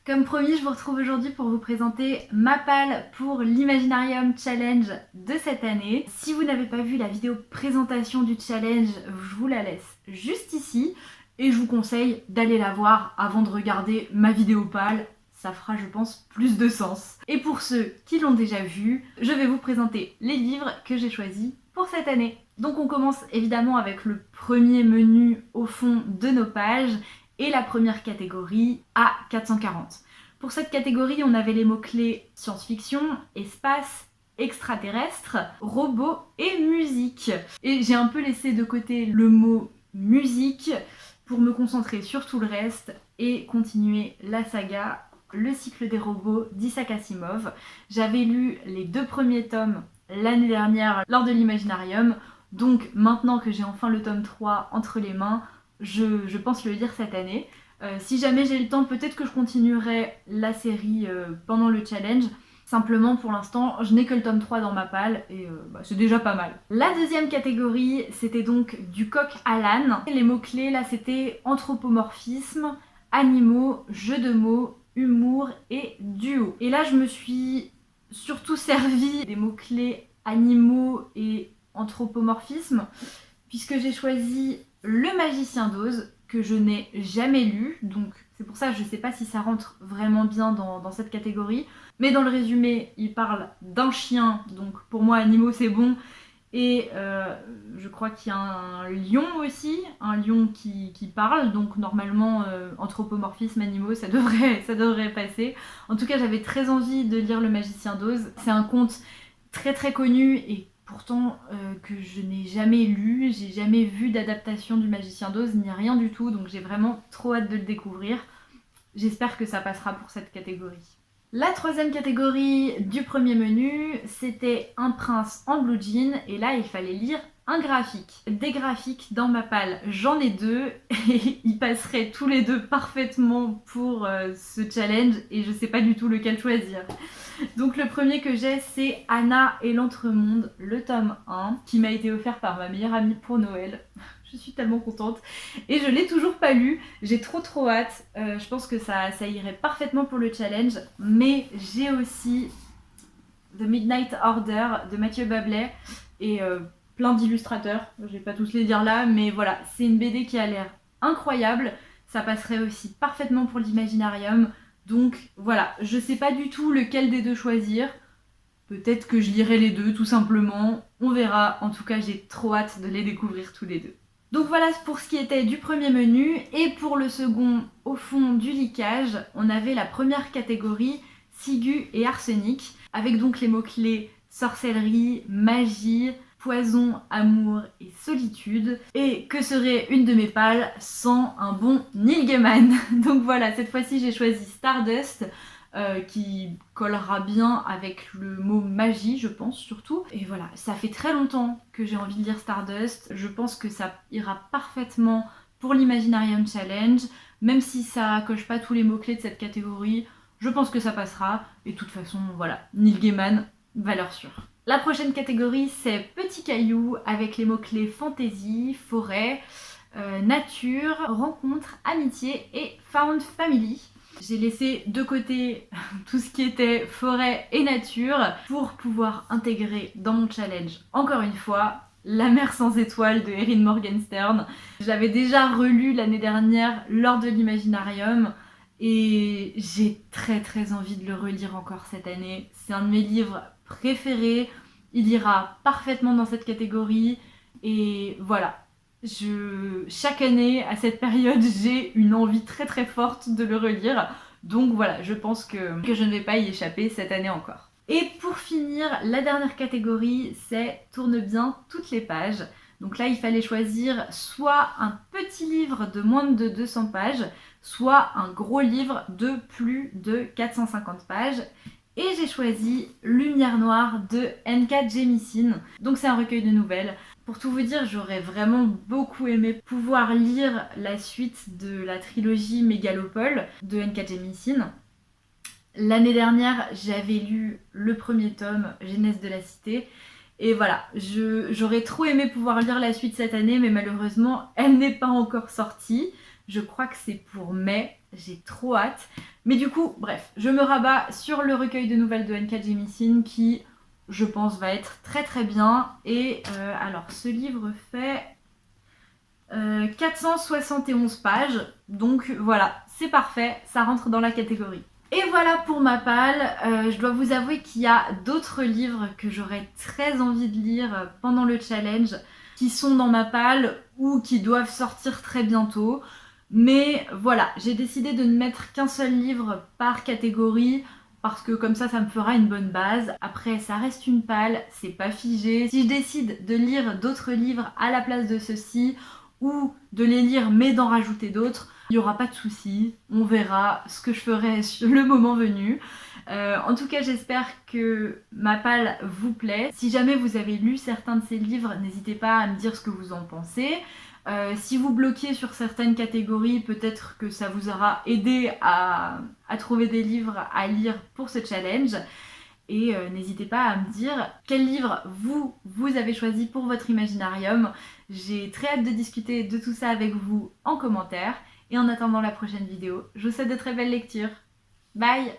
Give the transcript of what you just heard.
Comme promis, je vous retrouve aujourd'hui pour vous présenter ma palle pour l'Imaginarium Challenge de cette année. Si vous n'avez pas vu la vidéo présentation du challenge, je vous la laisse juste ici et je vous conseille d'aller la voir avant de regarder ma vidéo palle. Ça fera, je pense, plus de sens. Et pour ceux qui l'ont déjà vu, je vais vous présenter les livres que j'ai choisis pour cette année. Donc on commence évidemment avec le premier menu au fond de nos pages et la première catégorie à 440. Pour cette catégorie, on avait les mots-clés science-fiction, espace, extraterrestre, robots et musique. Et j'ai un peu laissé de côté le mot musique pour me concentrer sur tout le reste et continuer la saga Le cycle des robots d'Isaac Asimov. J'avais lu les 2 premiers tomes l'année dernière lors de l'Imaginarium, donc maintenant que j'ai enfin le tome 3 entre les mains, je pense le lire cette année. Si jamais j'ai le temps, peut-être que je continuerai la série pendant le challenge. Simplement, pour l'instant, je n'ai que le tome 3 dans ma palle et c'est déjà pas mal. La deuxième catégorie, c'était donc du coq à l'âne. Les mots-clés, là, c'était anthropomorphisme, animaux, jeux de mots, humour et duo. Et là, je me suis surtout servi des mots-clés animaux et anthropomorphisme, puisque j'ai choisi Le Magicien d'Oz, que je n'ai jamais lu, donc c'est pour ça que je sais pas si ça rentre vraiment bien dans cette catégorie. Mais dans le résumé, il parle d'un chien, donc pour moi animaux c'est bon, et je crois qu'il y a un lion aussi, un lion qui parle, donc normalement anthropomorphisme, animaux, ça devrait passer. En tout cas, j'avais très envie de lire Le Magicien d'Oz. C'est un conte très très connu et pourtant que je n'ai jamais lu, j'ai jamais vu d'adaptation du Magicien d'Oz, ni rien du tout, donc j'ai vraiment trop hâte de le découvrir. J'espère que ça passera pour cette catégorie. La troisième catégorie du premier menu, c'était Un prince en blue jean, et là il fallait lire un graphique. Des graphiques dans ma palle, j'en ai 2, et ils passeraient tous les 2 parfaitement pour ce challenge, et je sais pas du tout lequel choisir. Donc le premier que j'ai, c'est Anna et l'Entremonde, le tome 1, qui m'a été offert par ma meilleure amie pour Noël. Je suis tellement contente. Et je l'ai toujours pas lu, j'ai trop hâte. Je pense que ça irait parfaitement pour le challenge. Mais j'ai aussi The Midnight Order de Mathieu Bablet et plein d'illustrateurs. Je vais pas tous les dire là, mais voilà, c'est une BD qui a l'air incroyable. Ça passerait aussi parfaitement pour l'Imaginarium. Donc voilà, je sais pas du tout lequel des deux choisir. Peut-être que je lirai les deux tout simplement. On verra. En tout cas, j'ai trop hâte de les découvrir tous les deux. Donc voilà pour ce qui était du premier menu. Et pour le second, au fond du liquage, on avait la première catégorie, ciguë et arsenic, avec donc les mots-clés sorcellerie, magie, poison, amour et solitude. Et que serait une de mes pales sans un bon Neil Gaiman? Donc voilà, cette fois-ci j'ai choisi Stardust, qui collera bien avec le mot magie, je pense, surtout. Et voilà, ça fait très longtemps que j'ai envie de lire Stardust. Je pense que ça ira parfaitement pour l'Imaginarium Challenge. Même si ça coche pas tous les mots-clés de cette catégorie, je pense que ça passera. Et de toute façon, voilà, Neil Gaiman, valeur sûre. La prochaine catégorie, c'est Petits cailloux, avec les mots-clés fantasy, forêt, nature, rencontre, amitié et found family. J'ai laissé de côté tout ce qui était forêt et nature pour pouvoir intégrer dans mon challenge, encore une fois, La mer sans étoiles de Erin Morgenstern. Je l'avais déjà relu l'année dernière lors de l'Imaginarium et j'ai très envie de le relire encore cette année. C'est un de mes livres préférés, il ira parfaitement dans cette catégorie et voilà. Chaque année, à cette période, j'ai une envie très forte de le relire. Donc voilà, je pense que je ne vais pas y échapper cette année encore. Et pour finir, la dernière catégorie, c'est Tourne bien toutes les pages. Donc là, il fallait choisir soit un petit livre de moins de 200 pages, soit un gros livre de plus de 450 pages. Et j'ai choisi Lumière noire de N.K. Jemisin. Donc c'est un recueil de nouvelles. Pour tout vous dire, j'aurais vraiment beaucoup aimé pouvoir lire la suite de la trilogie Mégalopole de N.K. Jemisin. L'année dernière, j'avais lu le premier tome, Genèse de la Cité. Et voilà, j'aurais trop aimé pouvoir lire la suite cette année, mais malheureusement, elle n'est pas encore sortie. Je crois que c'est pour mai, j'ai trop hâte. Mais du coup, bref, je me rabats sur le recueil de nouvelles de N.K. Jemisin qui, je pense, va être très très bien. Et alors, ce livre fait 471 pages, donc voilà, c'est parfait, ça rentre dans la catégorie. Et voilà pour ma palle. Je dois vous avouer qu'il y a d'autres livres que j'aurais très envie de lire pendant le challenge, qui sont dans ma palle ou qui doivent sortir très bientôt. Mais voilà, j'ai décidé de ne mettre qu'un seul livre par catégorie, parce que comme ça me fera une bonne base. Après, ça reste une palle, c'est pas figé. Si je décide de lire d'autres livres à la place de ceux-ci, ou de les lire mais d'en rajouter d'autres, il n'y aura pas de souci, on verra ce que je ferai sur le moment venu. En tout cas, j'espère que ma palle vous plaît. Si jamais vous avez lu certains de ces livres, n'hésitez pas à me dire ce que vous en pensez. Si vous bloquez sur certaines catégories, peut-être que ça vous aura aidé à trouver des livres à lire pour ce challenge. Et n'hésitez pas à me dire quel livre vous avez choisi pour votre Imaginarium. J'ai très hâte de discuter de tout ça avec vous en commentaire. Et en attendant la prochaine vidéo, je vous souhaite de très belles lectures. Bye!